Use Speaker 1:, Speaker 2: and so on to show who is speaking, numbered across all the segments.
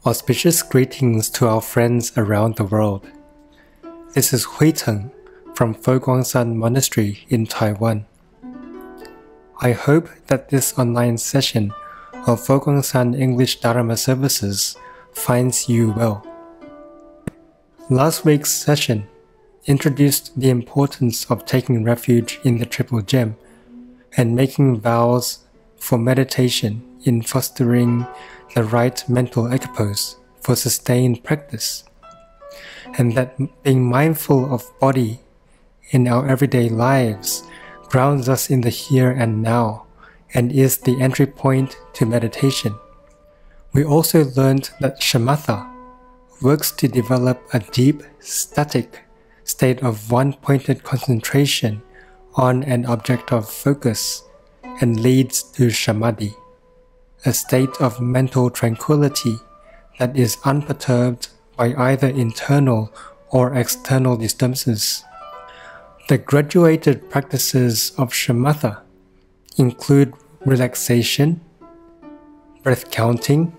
Speaker 1: Auspicious greetings to our friends around the world. This is Hui Cheng from Shan Monastery in Taiwan. I hope that this online session of Shan English Dharma Services finds you well. Last week's session introduced the importance of taking refuge in the Triple Gem and making vows for meditation in fostering the right mental equipoise for sustained practice, and that being mindful of body in our everyday lives grounds us in the here and now and is the entry point to meditation. We also learned that Śamatha works to develop a deep, static state of one-pointed concentration on an object of focus and leads to Samadhi, a state of mental tranquility that is unperturbed by either internal or external disturbances. The graduated practices of Śamatha include relaxation, breath counting,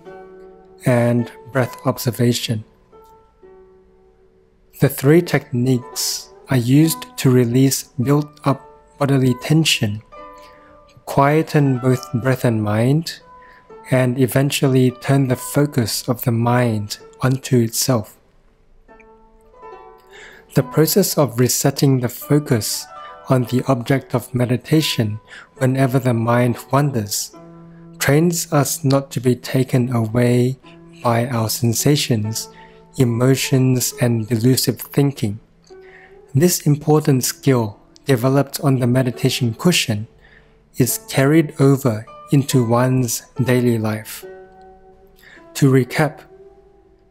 Speaker 1: and breath observation. The three techniques are used to release built-up bodily tension, quieten both breath and mind, and eventually turn the focus of the mind onto itself. The process of resetting the focus on the object of meditation whenever the mind wanders trains us not to be taken away by our sensations, emotions, and delusive thinking. This important skill, developed on the meditation cushion, is carried over into one's daily life. To recap,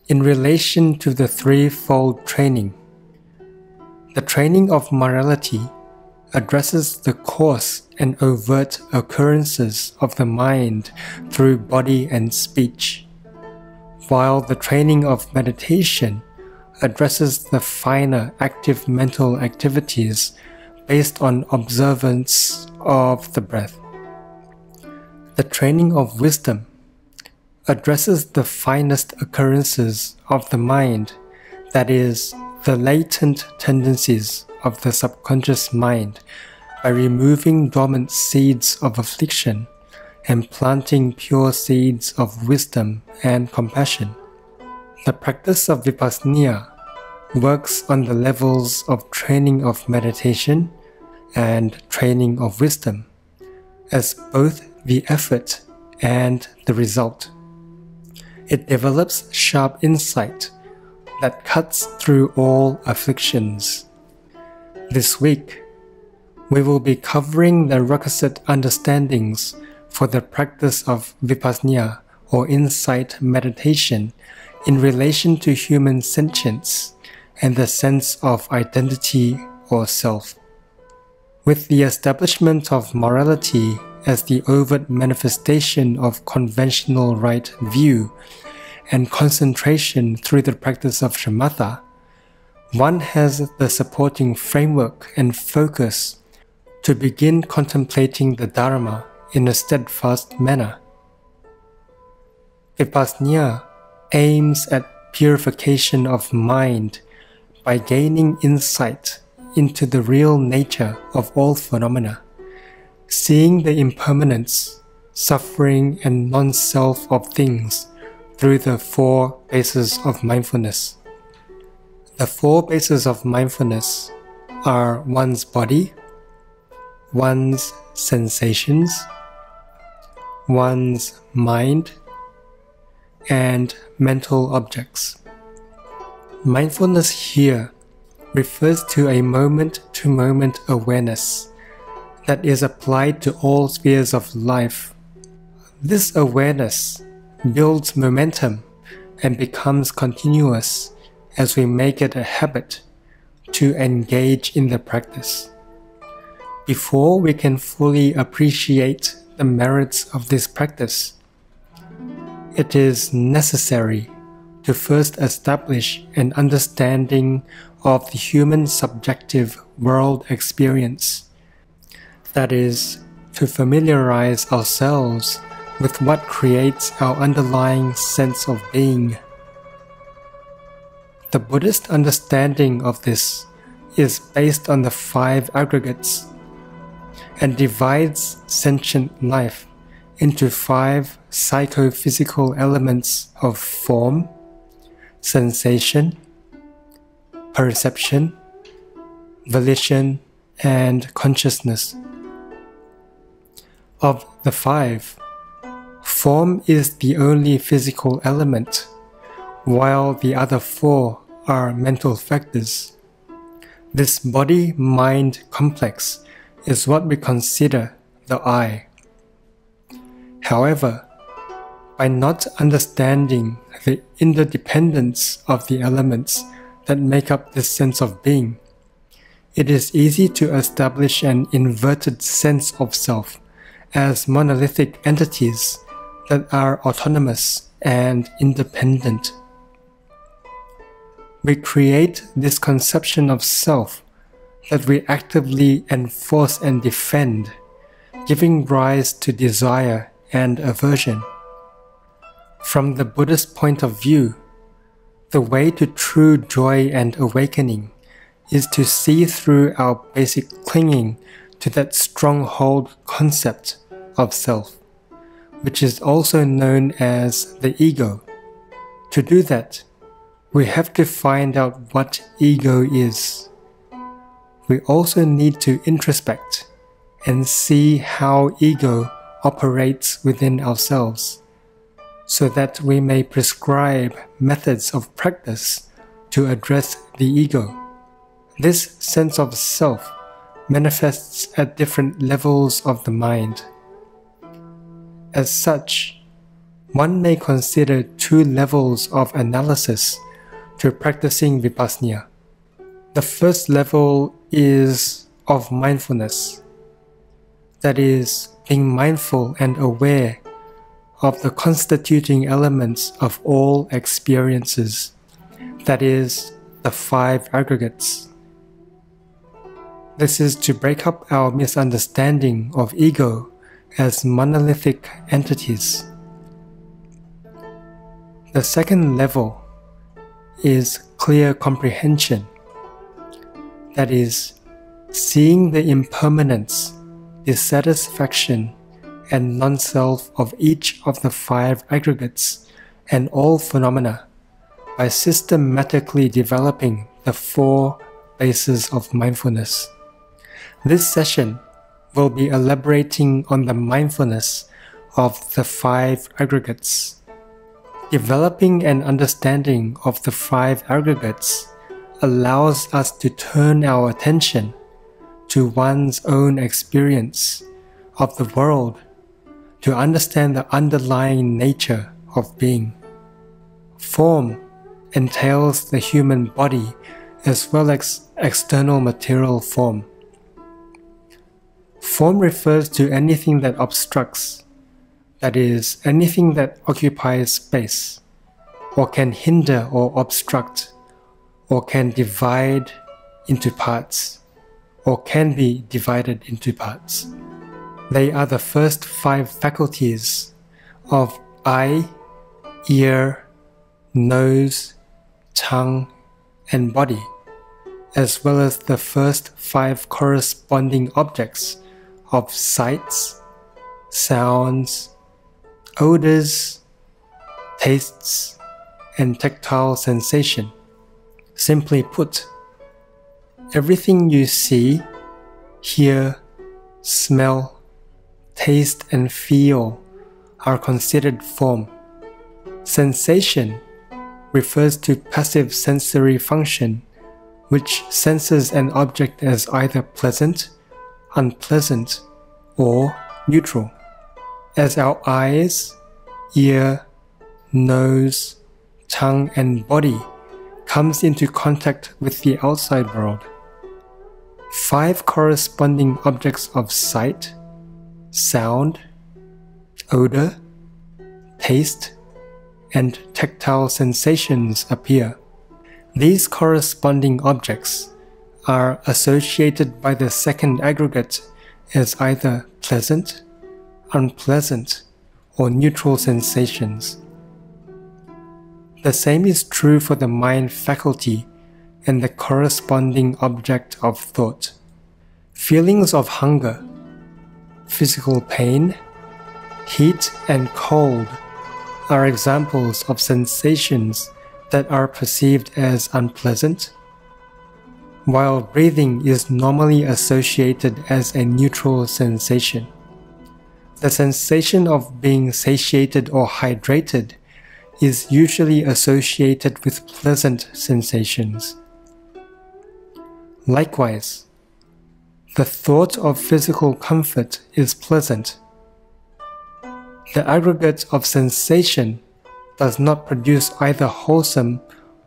Speaker 1: in relation to the threefold training, the training of morality addresses the coarse and overt occurrences of the mind through body and speech, while the training of meditation addresses the finer active mental activities based on observance of the breath. The training of wisdom addresses the finest occurrences of the mind, that is, the latent tendencies of the subconscious mind, by removing dormant seeds of affliction and planting pure seeds of wisdom and compassion. The practice of Vipaśyanā works on the levels of training of meditation and training of wisdom, as both the effort and the result. It develops sharp insight that cuts through all afflictions. This week, we will be covering the requisite understandings for the practice of Vipaśyanā or insight meditation in relation to human sentience and the sense of identity or self. With the establishment of morality as the overt manifestation of conventional right view and concentration through the practice of Śamatha, one has the supporting framework and focus to begin contemplating the Dharma in a steadfast manner. Vipaśyanā aims at purification of mind by gaining insight into the real nature of all phenomena, seeing the impermanence, suffering, and non-self of things through the four bases of mindfulness. The four bases of mindfulness are one's body, one's sensations, one's mind, and mental objects. Mindfulness here refers to a moment-to-moment awareness that is applied to all spheres of life. This awareness builds momentum and becomes continuous as we make it a habit to engage in the practice. Before we can fully appreciate the merits of this practice, it is necessary to first establish an understanding of the human subjective world experience, that is, to familiarize ourselves with what creates our underlying sense of being The Buddhist understanding of this is based on the five aggregates and divides sentient life into five psychophysical elements of form, sensation, perception, volition, and consciousness. Of the five, form is the only physical element, while the other four are mental factors. This body-mind complex is what we consider the I. However, by not understanding the interdependence of the elements that make up this sense of being, it is easy to establish an inverted sense of self as monolithic entities that are autonomous and independent. We create this conception of self that we actively enforce and defend, giving rise to desire and aversion. From the Buddhist point of view, the way to true joy and awakening is to see through our basic clinging to that stronghold concept of self, which is also known as the ego. To do that, we have to find out what ego is. We also need to introspect and see how ego operates within ourselves, so that we may prescribe methods of practice to address the ego. This sense of self manifests at different levels of the mind. As such, one may consider two levels of analysis to practicing Vipaśyanā. The first level is of mindfulness, that is, being mindful and aware of the constituting elements of all experiences, that is, the five aggregates. This is to break up our misunderstanding of ego as monolithic entities. The second level is clear comprehension, that is, seeing the impermanence, dissatisfaction, and non-self of each of the five aggregates and all phenomena by systematically developing the four bases of mindfulness. This session will be elaborating on the mindfulness of the five aggregates. Developing an understanding of the five aggregates allows us to turn our attention to one's own experience of the world to understand the underlying nature of being. Form entails the human body as well as external material form. Form refers to anything that obstructs, that is, anything that occupies space, or can hinder or obstruct, or can divide into parts, or can be divided into parts. They are the first five faculties of eye, ear, nose, tongue, and body, as well as the first five corresponding objects of sights, sounds, odors, tastes, and tactile sensation. Simply put, everything you see, hear, smell, taste, and feel are considered form. Sensation refers to passive sensory function, which senses an object as either pleasant, unpleasant, or neutral. As our eyes, ear, nose, tongue, and body comes into contact with the outside world, five corresponding objects of sight, sound, odor, taste, and tactile sensations appear. These corresponding objects are associated by the second aggregate as either pleasant, unpleasant, or neutral sensations. The same is true for the mind faculty and the corresponding object of thought. Feelings of hunger, physical pain, heat and cold are examples of sensations that are perceived as unpleasant, while breathing is normally associated as a neutral sensation. The sensation of being satiated or hydrated is usually associated with pleasant sensations. Likewise, the thought of physical comfort is pleasant. The aggregate of sensation does not produce either wholesome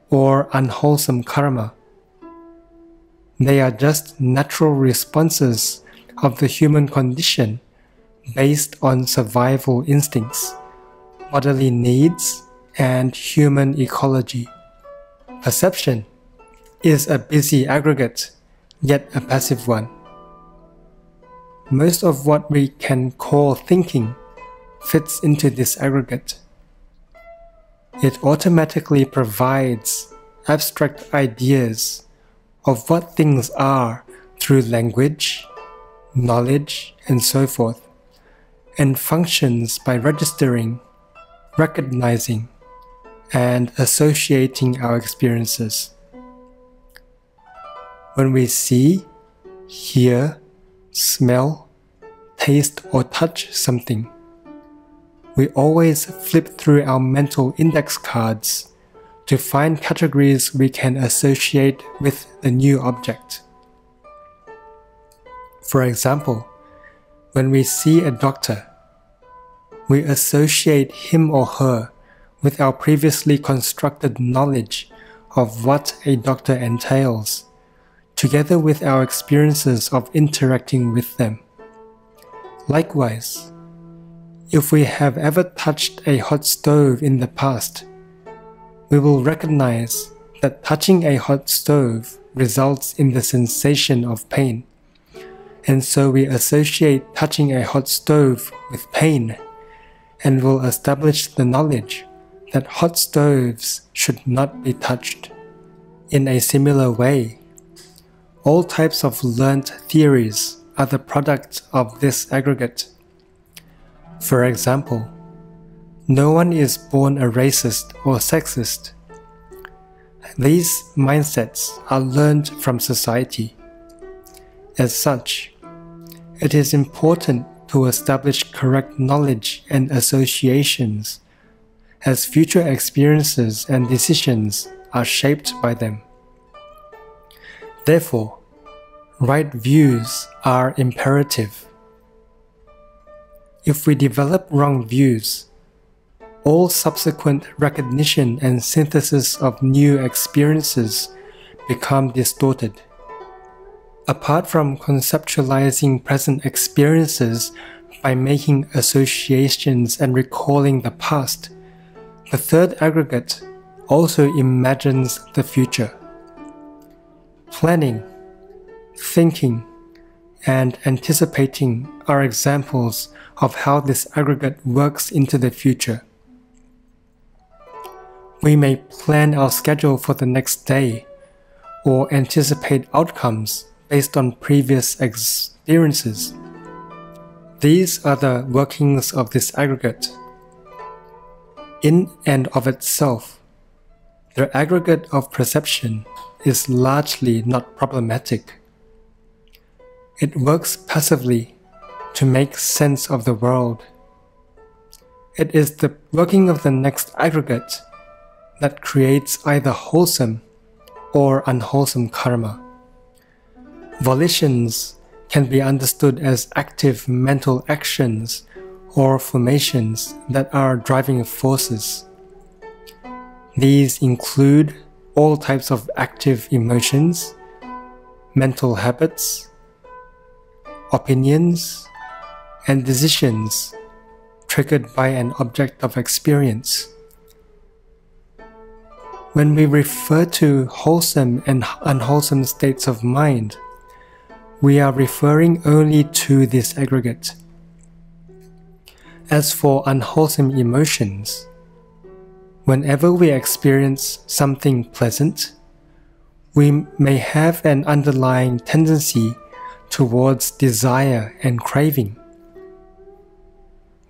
Speaker 1: or unwholesome karma. They are just natural responses of the human condition based on survival instincts, bodily needs, and human ecology. Perception is a busy aggregate, yet a passive one. Most of what we can call thinking fits into this aggregate. It automatically provides abstract ideas of what things are through language, knowledge, and so forth, and functions by registering, recognizing, and associating our experiences. When we see, hear, smell, taste, or touch something, we always flip through our mental index cards to find categories we can associate with the new object. For example, when we see a doctor, we associate him or her with our previously constructed knowledge of what a doctor entails, together with our experiences of interacting with them. Likewise, if we have ever touched a hot stove in the past, we will recognize that touching a hot stove results in the sensation of pain, and so we associate touching a hot stove with pain, and will establish the knowledge that hot stoves should not be touched. In a similar way, all types of learnt theories are the product of this aggregate. For example, no one is born a racist or sexist. These mindsets are learned from society. As such, it is important to establish correct knowledge and associations, as future experiences and decisions are shaped by them. Therefore, right views are imperative. If we develop wrong views, all subsequent recognition and synthesis of new experiences become distorted. Apart from conceptualizing present experiences by making associations and recalling the past, the third aggregate also imagines the future. Planning, thinking, and anticipating are examples of how this aggregate works into the future. We may plan our schedule for the next day, or anticipate outcomes based on previous experiences. These are the workings of this aggregate. In and of itself, the aggregate of perception is largely not problematic. It works passively to make sense of the world. It is the working of the next aggregate that creates either wholesome or unwholesome karma. Volitions can be understood as active mental actions or formations that are driving forces. These include all types of active emotions, mental habits, opinions, and decisions triggered by an object of experience. When we refer to wholesome and unwholesome states of mind, we are referring only to this aggregate. As for unwholesome emotions, Whenever we experience something pleasant, we may have an underlying tendency towards desire and craving.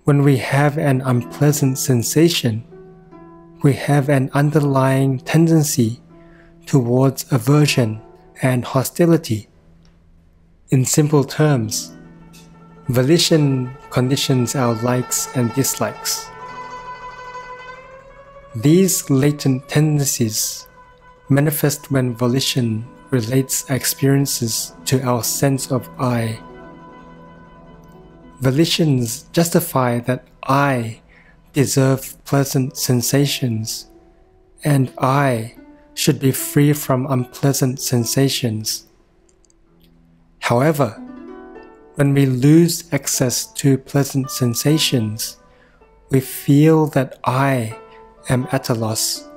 Speaker 1: When we have an unpleasant sensation, we have an underlying tendency towards aversion and hostility. In simple terms, volition conditions our likes and dislikes. These latent tendencies manifest when volition relates experiences to our sense of I. Volitions justify that I deserve pleasant sensations, and I should be free from unpleasant sensations. However, when we lose access to pleasant sensations, we feel that I am at a loss.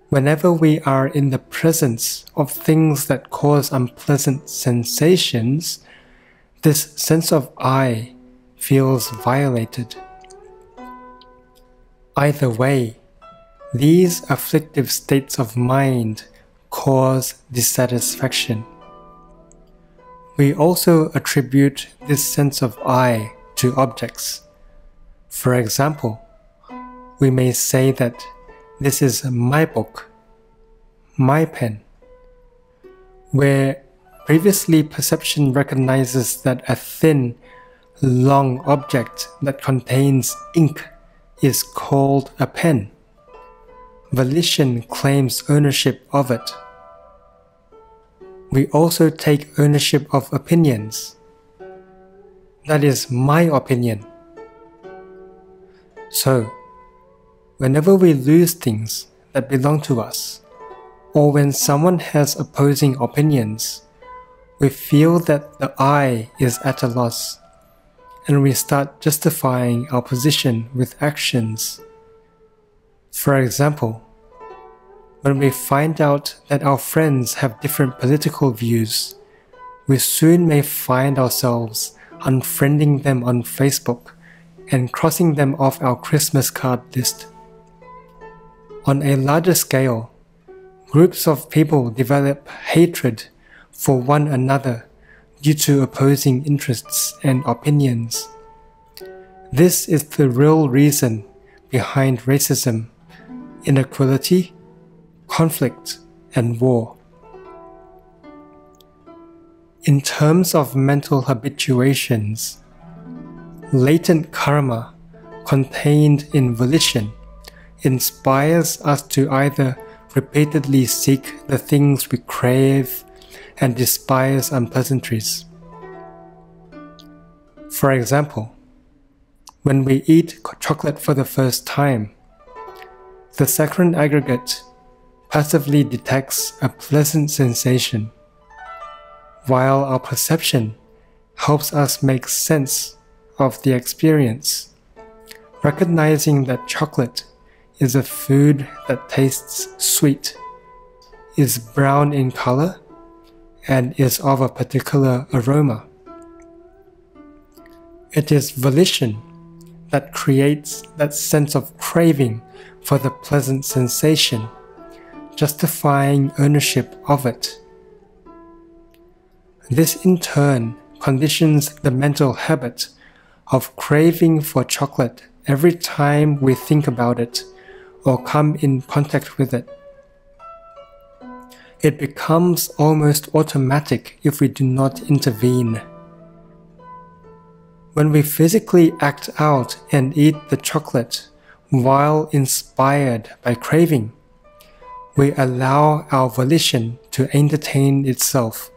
Speaker 1: Whenever we are in the presence of things that cause unpleasant sensations, this sense of I feels violated. Either way, these afflictive states of mind cause dissatisfaction. We also attribute this sense of I to objects. For example, we may say that this is my book, my pen, where previously perception recognizes that a thin, long object that contains ink is called a pen. Volition claims ownership of it. We also take ownership of opinions. That is my opinion. So, whenever we lose things that belong to us, or when someone has opposing opinions, we feel that the I is at a loss, and we start justifying our position with actions. For example, when we find out that our friends have different political views, we soon may find ourselves unfriending them on Facebook and crossing them off our Christmas card list. On a larger scale, groups of people develop hatred for one another due to opposing interests and opinions. This is the real reason behind racism, inequality, conflict, and war. In terms of mental habituations, latent karma contained in volition inspires us to either repeatedly seek the things we crave and despise unpleasantries. For example, when we eat chocolate for the first time, the saccharine aggregate passively detects a pleasant sensation, while our perception helps us make sense of the experience, recognizing that chocolate is a food that tastes sweet, is brown in color, and is of a particular aroma. It is volition that creates that sense of craving for the pleasant sensation, justifying ownership of it. This in turn conditions the mental habit of craving for chocolate every time we think about it or come in contact with it. It becomes almost automatic if we do not intervene. When we physically act out and eat the chocolate while inspired by craving, we allow our volition to entertain itself,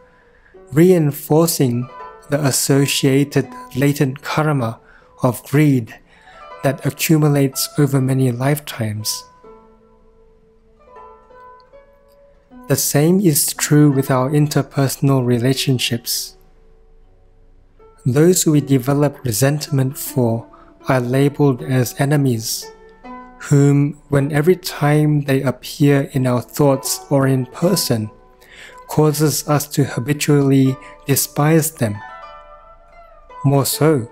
Speaker 1: reinforcing the associated latent karma of greed that accumulates over many lifetimes. The same is true with our interpersonal relationships. Those we develop resentment for are labeled as enemies, whom, when every time they appear in our thoughts or in person, causes us to habitually despise them. More so,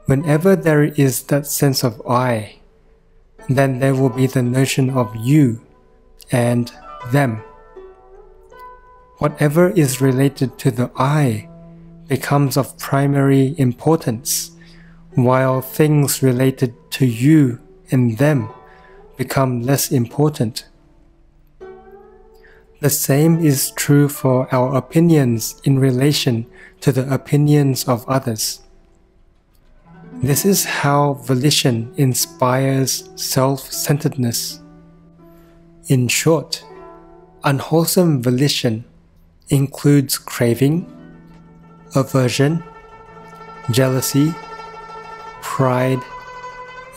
Speaker 1: whenever there is that sense of I, then there will be the notion of you and them. Whatever is related to the I becomes of primary importance, while things related to you and them become less important. The same is true for our opinions in relation to the opinions of others. This is how volition inspires self-centeredness. In short, unwholesome volition includes craving, aversion, jealousy, pride,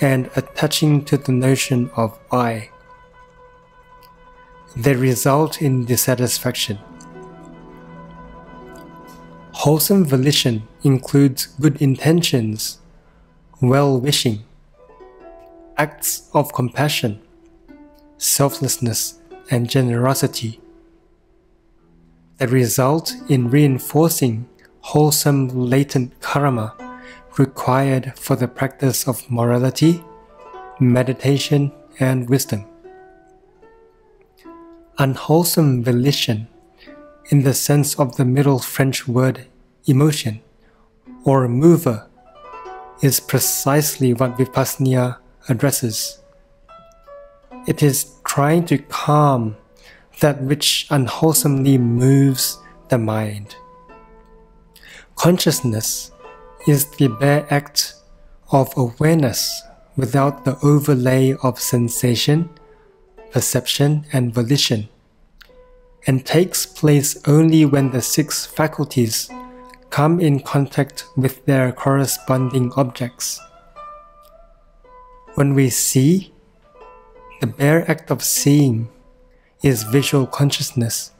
Speaker 1: and attaching to the notion of I. They result in dissatisfaction. Wholesome volition includes good intentions, well-wishing, acts of compassion, selflessness, and generosity. They result in reinforcing wholesome latent karma required for the practice of morality, meditation, and wisdom. Unwholesome volition, in the sense of the Middle French word emotion or mover, is precisely what Vipaśyanā addresses. It is trying to calm that which unwholesomely moves the mind. Consciousness is the bare act of awareness without the overlay of sensation, perception, and volition, and takes place only when the six faculties come in contact with their corresponding objects. When we see, the bare act of seeing is visual consciousness.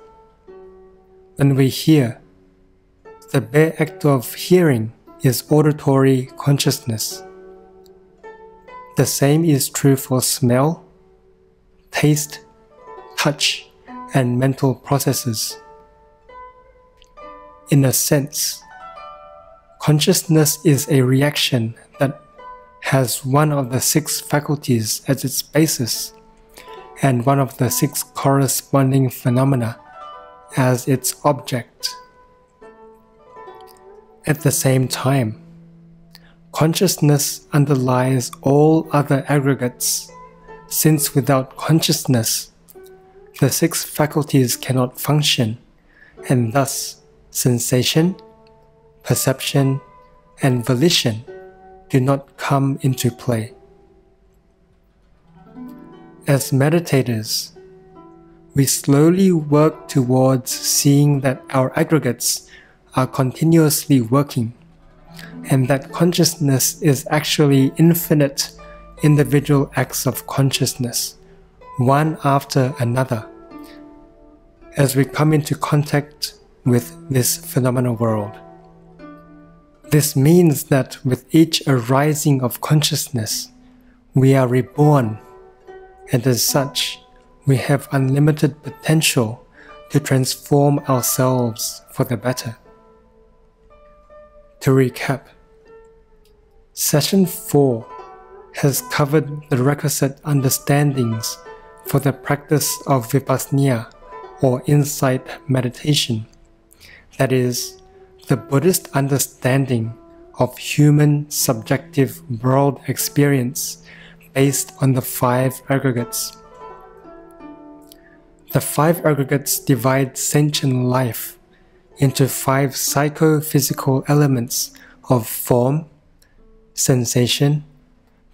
Speaker 1: When we hear, the bare act of hearing is auditory consciousness. The same is true for smell, taste, touch, and mental processes. In a sense, consciousness is a reaction that has one of the six faculties as its basis and one of the six corresponding phenomena as its object. At the same time, consciousness underlies all other aggregates, since without consciousness, the six faculties cannot function, and thus sensation, perception, and volition do not come into play. As meditators, we slowly work towards seeing that our aggregates are continuously working, and that consciousness is actually infinite individual acts of consciousness, one after another, as we come into contact with this phenomenal world. This means that with each arising of consciousness, we are reborn, and as such, we have unlimited potential to transform ourselves for the better. To recap, Session 4 has covered the requisite understandings for the practice of Vipaśyanā or insight meditation, that is, the Buddhist understanding of human subjective world experience based on the five aggregates. The five aggregates divide sentient life into five psychophysical elements of form, sensation,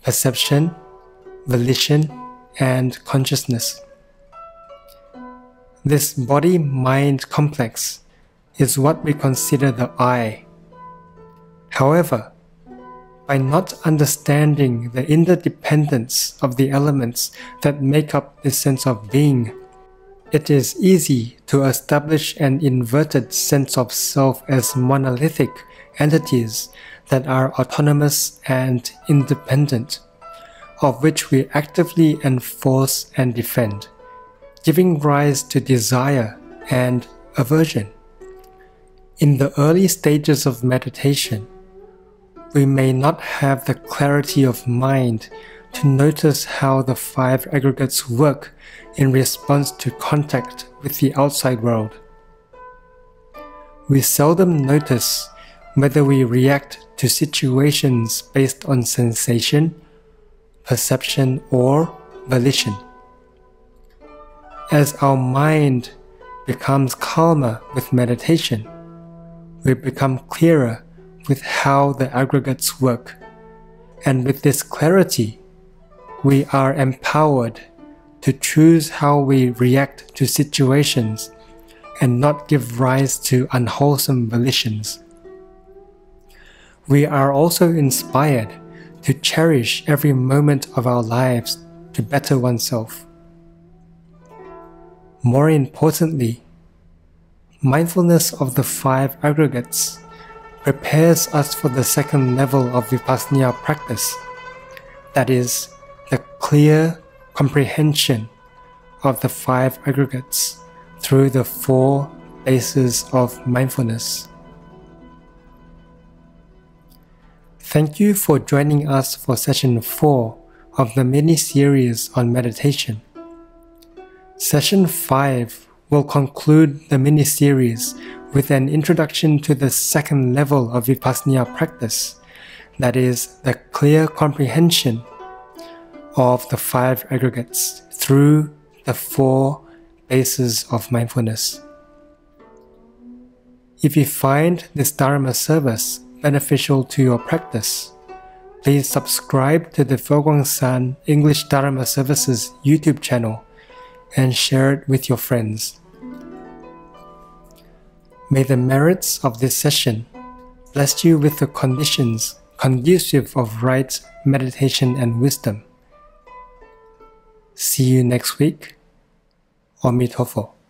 Speaker 1: perception, volition, and consciousness. This body-mind complex is what we consider the I. However, by not understanding the interdependence of the elements that make up this sense of being, it is easy to establish an inverted sense of self as monolithic entities that are autonomous and independent, of which we actively enforce and defend, giving rise to desire and aversion. In the early stages of meditation, we may not have the clarity of mind to notice how the five aggregates work in response to contact with the outside world. We seldom notice whether we react to situations based on sensation, perception, or volition. As our mind becomes calmer with meditation, we become clearer with how the aggregates work, and with this clarity, we are empowered to choose how we react to situations and not give rise to unwholesome volitions. We are also inspired to cherish every moment of our lives to better oneself. More importantly, mindfulness of the five aggregates prepares us for the second level of Vipaśyanā practice, that is, the clear comprehension of the five aggregates through the four bases of mindfulness. Thank you for joining us for session 4 of the mini-series on meditation. Session 5 will conclude the mini-series with an introduction to the second level of Vipaśyanā practice, that is, the clear comprehension of the five aggregates through the four bases of mindfulness. If you find this Dharma service beneficial to your practice, please subscribe to the Shan English Dharma Services YouTube channel and share it with your friends. May the merits of this session bless you with the conditions conducive of right meditation and wisdom. See you next week. Amitofo.